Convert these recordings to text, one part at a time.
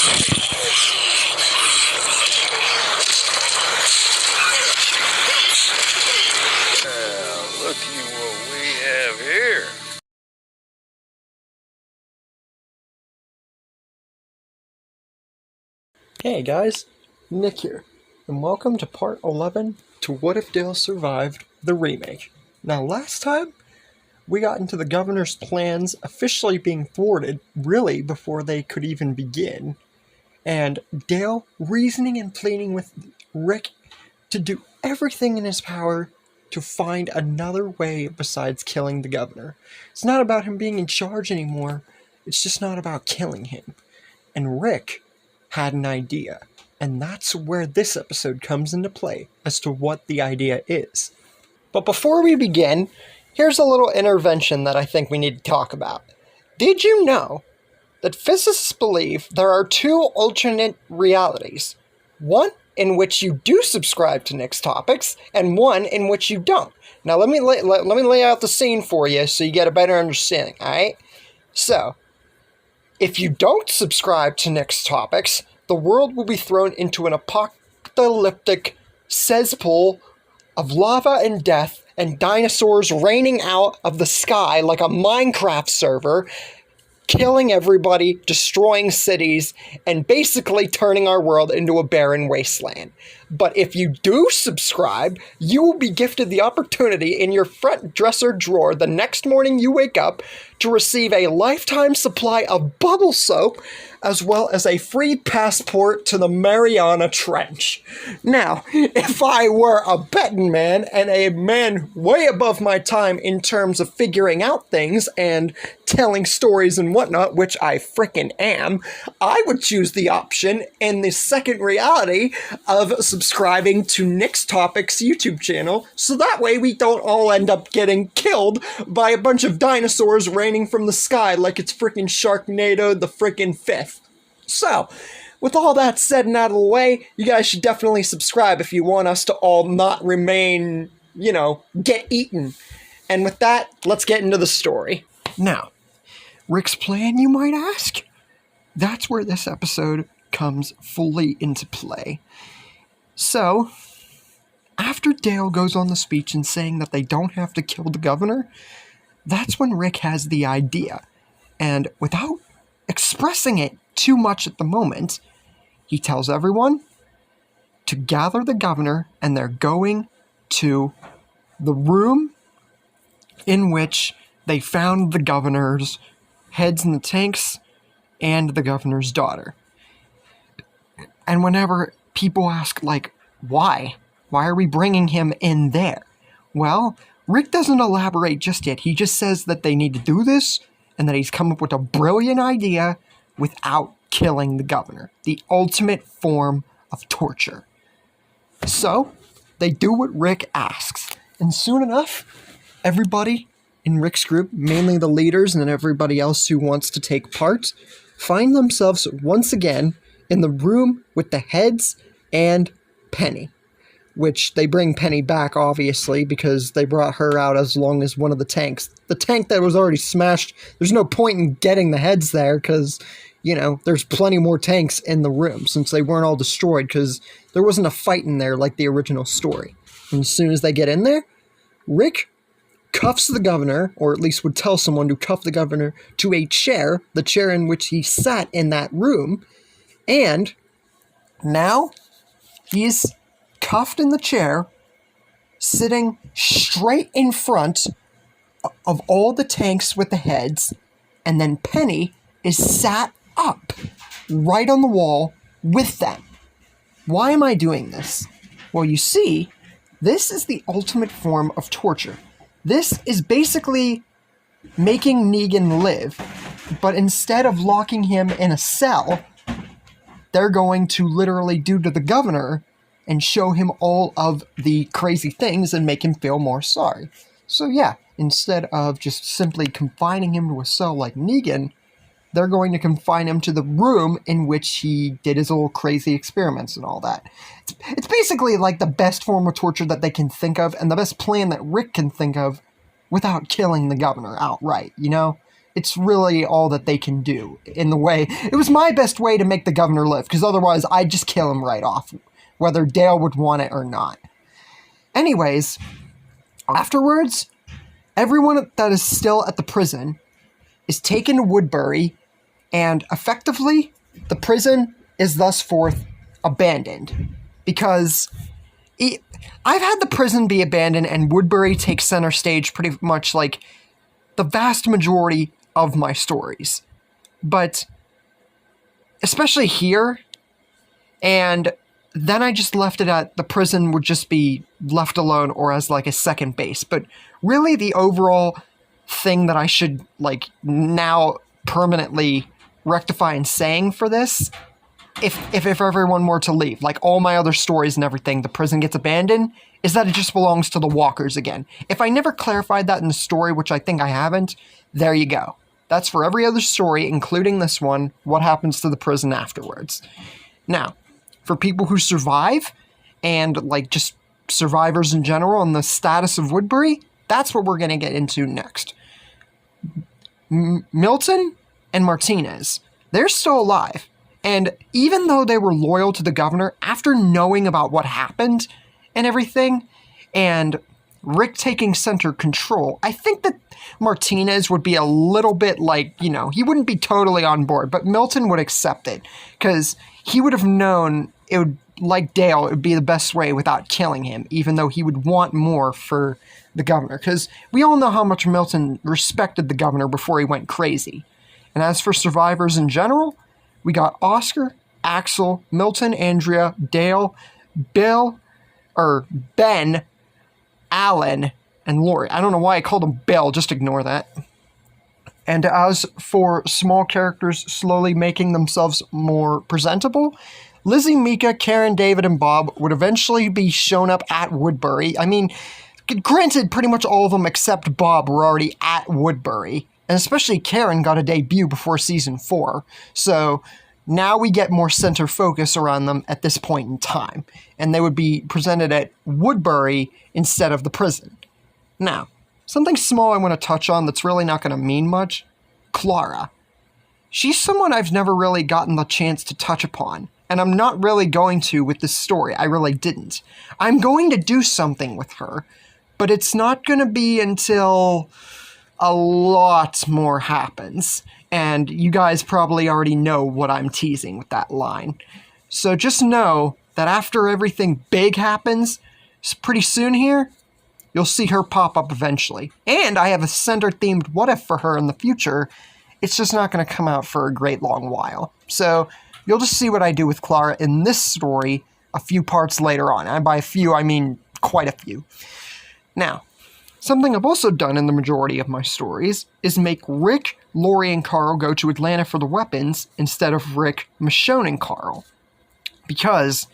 Looky what we have here. Hey guys, Nick here, and welcome to part 11 to What If Dale Survived the Remake. Now last time, we got into the governor's plans officially being thwarted, really before they could even begin, and Dale reasoning and pleading with Rick to do everything in his power to find another way besides killing the governor. It's not about him being in charge anymore, it's just not about killing him. And Rick had an idea, and that's where this episode comes into play as to what the idea is. But before we begin, here's a little intervention that I think we need to talk about. Did you know that physicists believe there are two alternate realities? One in which you do subscribe to Nick's topics, and one in which you don't. Now let me lay out the scene for you so you get a better understanding, alright? So, if you don't subscribe to Nick's topics, the world will be thrown into an apocalyptic cesspool of lava and death and dinosaurs raining out of the sky like a Minecraft server, killing everybody, destroying cities, and basically turning our world into a barren wasteland. But if you do subscribe, you will be gifted the opportunity in your front dresser drawer the next morning you wake up to receive a lifetime supply of bubble soap, as well as a free passport to the Mariana Trench. Now, if I were a betting man and a man way above my time in terms of figuring out things and telling stories and whatnot, which I frickin' am, I would choose the option in the second reality of subscribing to Nick's Topics YouTube channel, so that way we don't all end up getting killed by a bunch of dinosaurs raining from the sky like it's frickin' Sharknado the frickin' 5th. So, with all that said and out of the way, you guys should definitely subscribe if you want us to all not remain, get eaten. And with that, let's get into the story. Now, Rick's plan, you might ask? That's where this episode comes fully into play. So, after Dale goes on the speech and saying that they don't have to kill the governor, that's when Rick has the idea. And without expressing it too much at the moment, he tells everyone to gather the governor, and they're going to the room in which they found the governor's heads in the tanks and the governor's daughter. And whenever people ask, why are we bringing him in there? Well, Rick doesn't elaborate just yet. He just says that they need to do this and that he's come up with a brilliant idea without killing the governor. The ultimate form of torture. So, they do what Rick asks. And soon enough, everybody in Rick's group, mainly the leaders and everybody else who wants to take part, find themselves once again in the room with the heads and Penny. Which they bring Penny back, obviously, because they brought her out as long as one of the tanks. The tank that was already smashed, there's no point in getting the heads there, because, there's plenty more tanks in the room, since they weren't all destroyed, because there wasn't a fight in there like the original story. And as soon as they get in there, Rick cuffs the governor, or at least would tell someone to cuff the governor, to a chair, the chair in which he sat in that room, and now he's cuffed in the chair, sitting straight in front of all the tanks with the heads, and then Penny is sat up right on the wall with them. Why am I doing this? Well, you see, this is the ultimate form of torture. This is basically making Negan live, but instead of locking him in a cell, they're going to literally do to the governor and show him all of the crazy things and make him feel more sorry. So yeah, instead of just simply confining him to a cell like Negan, they're going to confine him to the room in which he did his little crazy experiments and all that. It's basically like the best form of torture that they can think of, and the best plan that Rick can think of without killing the governor outright, it's really all that they can do in the way. It was my best way to make the governor live, because otherwise I'd just kill him right off, whether Dale would want it or not. Anyways, afterwards, everyone that is still at the prison is taken to Woodbury, and effectively, the prison is thus forth abandoned. Because I've had the prison be abandoned and Woodbury take center stage pretty much like the vast majority of my stories. But especially here, and then I just left it at the prison would just be left alone or as like a second base. But really the overall thing that I should like now permanently rectify and saying for this, if everyone were to leave, like all my other stories and everything, the prison gets abandoned, is that it just belongs to the walkers again. If I never clarified that in the story, which I think I haven't, there you go. That's for every other story, including this one, what happens to the prison afterwards. Now, for people who survive, and like just survivors in general, and the status of Woodbury, that's what we're going to get into next. Milton and Martinez, they're still alive. And even though they were loyal to the governor, after knowing about what happened and everything, and Rick taking center control, I think that Martinez would be a little bit like, you know, he wouldn't be totally on board, but Milton would accept it, because he would have known it would, like Dale, it would be the best way without killing him, even though he would want more for the governor, because we all know how much Milton respected the governor before he went crazy. And as for survivors in general, we got Oscar, Axel, Milton, Andrea, Dale, Ben, Alan, and Lori. I don't know why I called him Bill, just ignore that. And as for small characters slowly making themselves more presentable, Lizzie, Mika, Karen, David, and Bob would eventually be shown up at Woodbury. I mean, granted, pretty much all of them except Bob were already at Woodbury. And especially Karen got a debut before Season 4. So now we get more center focus around them at this point in time. And they would be presented at Woodbury instead of the prison. Now, something small I want to touch on that's really not going to mean much. Clara. She's someone I've never really gotten the chance to touch upon. And I'm not really going to with this story. I really didn't. I'm going to do something with her. But it's not going to be until a lot more happens, and you guys probably already know what I'm teasing with that line. So just know that after everything big happens, pretty soon here, you'll see her pop up eventually. And I have a center-themed what-if for her in the future. It's just not going to come out for a great long while. So you'll just see what I do with Clara in this story a few parts later on. And by a few, I mean quite a few. Now, something I've also done in the majority of my stories is make Rick, Lori, and Carl go to Atlanta for the weapons instead of Rick, Michonne, and Carl. Because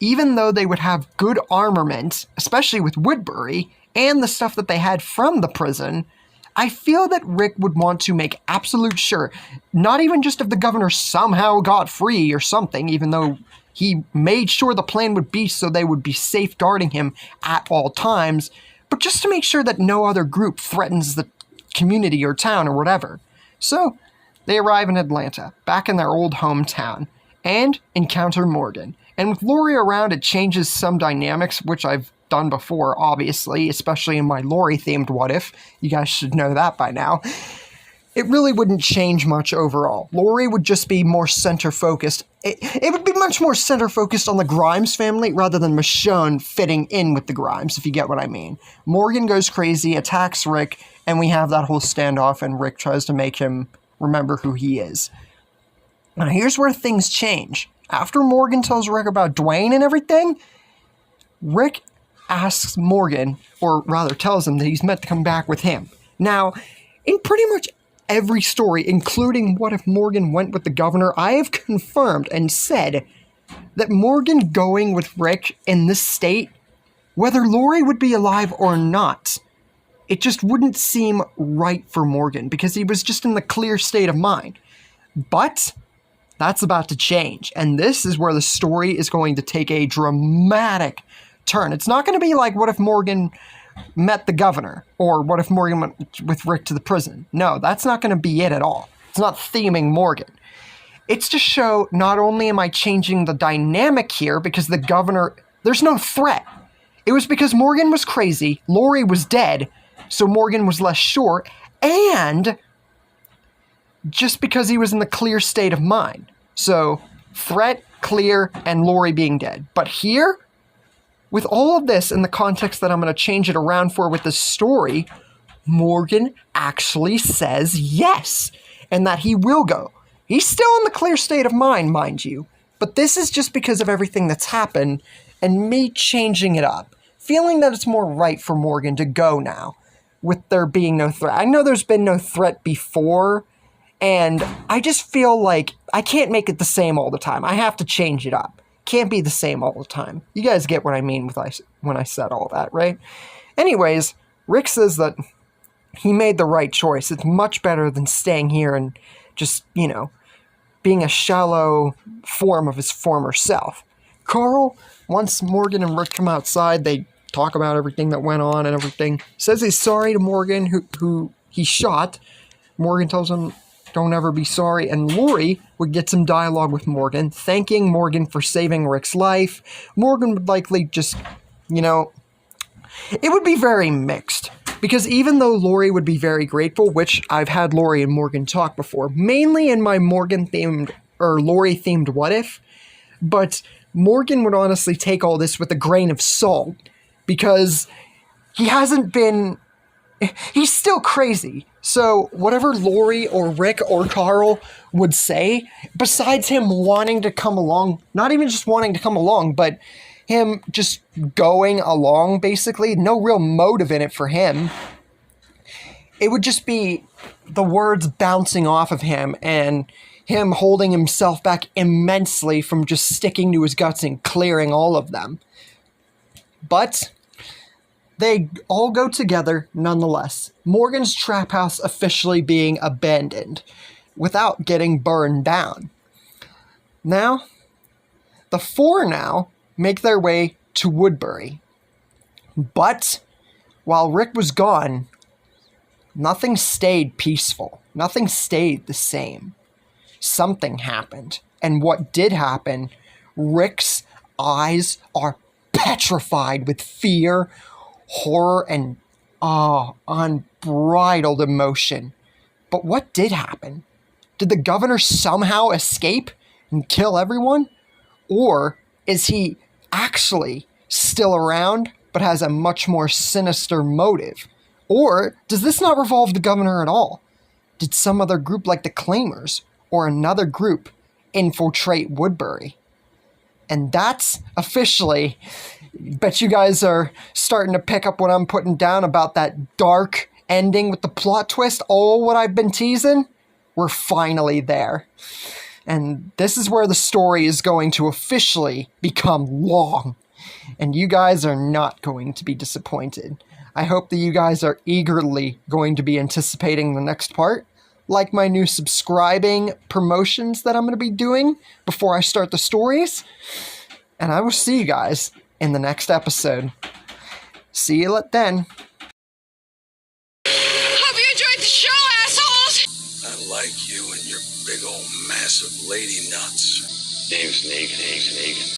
even though they would have good armament, especially with Woodbury, and the stuff that they had from the prison, I feel that Rick would want to make absolute sure, not even just if the governor somehow got free or something, even though he made sure the plan would be so they would be safeguarding him at all times, but just to make sure that no other group threatens the community or town or whatever. So, they arrive in Atlanta, back in their old hometown, and encounter Morgan. And with Lori around, it changes some dynamics, which I've done before, obviously, especially in my Lori-themed what-if. You guys should know that by now. It really wouldn't change much overall. Lori would just be more center-focused. It would be much more center-focused on the Grimes family rather than Michonne fitting in with the Grimes, if you get what I mean. Morgan goes crazy, attacks Rick, and we have that whole standoff, and Rick tries to make him remember who he is. Now, here's where things change. After Morgan tells Rick about Dwayne and everything, Rick asks Morgan, or rather tells him that he's meant to come back with him. Now, in pretty much every story, including What If Morgan Went with the Governor, I have confirmed and said that Morgan going with Rick in this state, whether Lori would be alive or not, it just wouldn't seem right for Morgan because he was just in the clear state of mind. But that's about to change, and this is where the story is going to take a dramatic turn. It's not going to be like What If Morgan met the governor? Or what if Morgan went with Rick to the prison? No, that's not going to be it at all. It's not theming Morgan. It's to show not only am I changing the dynamic here because the governor, there's no threat. It was because Morgan was crazy, Laurie was dead, so Morgan was less sure, and just because he was in the clear state of mind. So, threat, clear, and Laurie being dead. But here, with all of this in the context that I'm going to change it around for with this story, Morgan actually says yes, and that he will go. He's still in the clear state of mind, mind you, but this is just because of everything that's happened and me changing it up, feeling that it's more right for Morgan to go now, with there being no threat. I know there's been no threat before, and I just feel like I can't make it the same all the time. I have to change it up. Can't be the same all the time. You guys get what I mean when I said all that, right? Anyways, Rick says that he made the right choice. It's much better than staying here and just, you know, being a shallow form of his former self. Carl, once Morgan and Rick come outside, they talk about everything that went on and everything. Says he's sorry to Morgan, who he shot. Morgan tells him, don't ever be sorry. And Laurie would get some dialogue with Morgan, thanking Morgan for saving Rick's life. Morgan would likely just, you know, it would be very mixed. Because even though Laurie would be very grateful, which I've had Laurie and Morgan talk before, mainly in my Morgan-themed, or Laurie-themed What If, but Morgan would honestly take all this with a grain of salt, because he hasn't been... He's still crazy. So whatever Laurie or Rick or Carl would say, besides him wanting to come along, not even just wanting to come along, but him just going along, basically, no real motive in it for him, it would just be the words bouncing off of him and him holding himself back immensely from just sticking to his guts and clearing all of them. But they all go together nonetheless. Morgan's trap house officially being abandoned without getting burned down. Now, the four now make their way to Woodbury. But while Rick was gone, nothing stayed peaceful. Nothing stayed the same. Something happened. And what did happen, Rick's eyes are petrified with fear, horror, and unbridled emotion. But what did happen? Did the governor somehow escape and kill everyone? Or is he actually still around but has a much more sinister motive? Or does this not revolve the governor at all? Did some other group like the Claimers or another group infiltrate Woodbury? And that's officially, bet you guys are starting to pick up what I'm putting down about that dark ending with the plot twist. All what I've been teasing, we're finally there. And this is where the story is going to officially become long. And you guys are not going to be disappointed. I hope that you guys are eagerly going to be anticipating the next part, like my new subscribing promotions that I'm going to be doing before I start the stories. And I will see you guys in the next episode. See you then. Hope you enjoyed the show, assholes! I like you and your big old massive lady nuts. Name's Negan.